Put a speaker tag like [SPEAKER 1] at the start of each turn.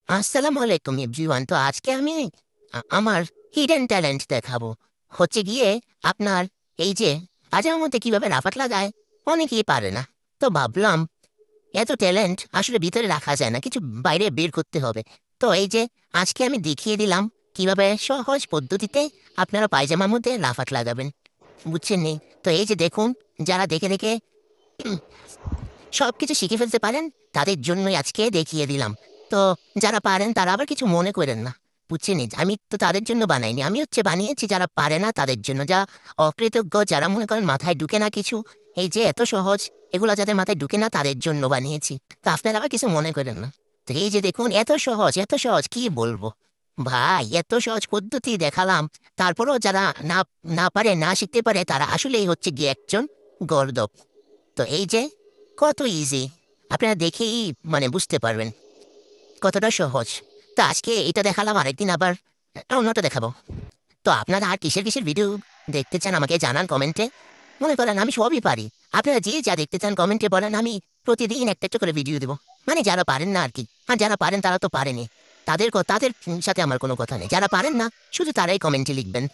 [SPEAKER 1] আসসালামু আলাইকুম এভরিওয়ান। তো আজকে আমি আমার হিডেন ট্যালেন্ট দেখাবো। হচ্ছে গিয়ে আপনার এই যে কাজের মধ্যে কিভাবে রাফাত লাগায় অনেকেই পারে না। তো ভাবলাম এত ট্যালেন্ট আসলে ভিতরে রাখা যায় না, কিছু বাইরে বের করতে হবে। তো এই যে আজকে আমি দেখিয়ে দিলাম কিভাবে সহজ পদ্ধতিতে আপনারা পায়জামার মধ্যে রাফাত লাগাবেন। বুঝছেন নি? তো এই যে দেখুন, যারা দেখে দেখে সবকিছু শিখে ফেলতে পারেন তাদের জন্যই আজকে দেখিয়ে দিলাম। তো যারা পারেন তারা আবার কিছু মনে করেন না। বুঝছেন? আমি তো তাদের জন্য বানাইনি, আমি হচ্ছে বানিয়েছি যারা পারে না তাদের জন্য, যা অকৃতজ্ঞ, যারা মনে করেন মাথায় ঢুকে না কিছু, এই যে এত সহজ, এগুলো যাদের মাথায় ঢুকে না তাদের জন্য বানিয়েছি। তো আপনারা আবার কিছু মনে করেন না। তো এই যে দেখুন, এত সহজ, এত সহজ, কি বলবো ভাই, এত সহজ পদ্ধতি দেখালাম। তারপরেও যারা না না পারে, না শিখতে পারে, তারা আসলেই হচ্ছে গিয়ে একজন গর্দভ। তো এই যে কত ইজি, আপনারা দেখেই মানে বুঝতে পারবেন কতটা সহজ। তো আজকে এটা দেখালাম, আরেকদিন আবার অন্যটা দেখাবো। তো আপনারা আর কিসের কিসের ভিডিও দেখতে চান আমাকে জানান কমেন্টে। মনে করেন আমি সবই পারি, আপনারা যে যা দেখতে চান কমেন্টে বলেন, আমি প্রতিদিন একটা একটা করে ভিডিও দেবো। মানে যারা পারেন না আর কি, আর যারা পারেন তারা তো পারেনি, তাদের সাথে আমার কোনো কথা নেই। যারা পারেন না শুধু তারাই কমেন্টে লিখবেন।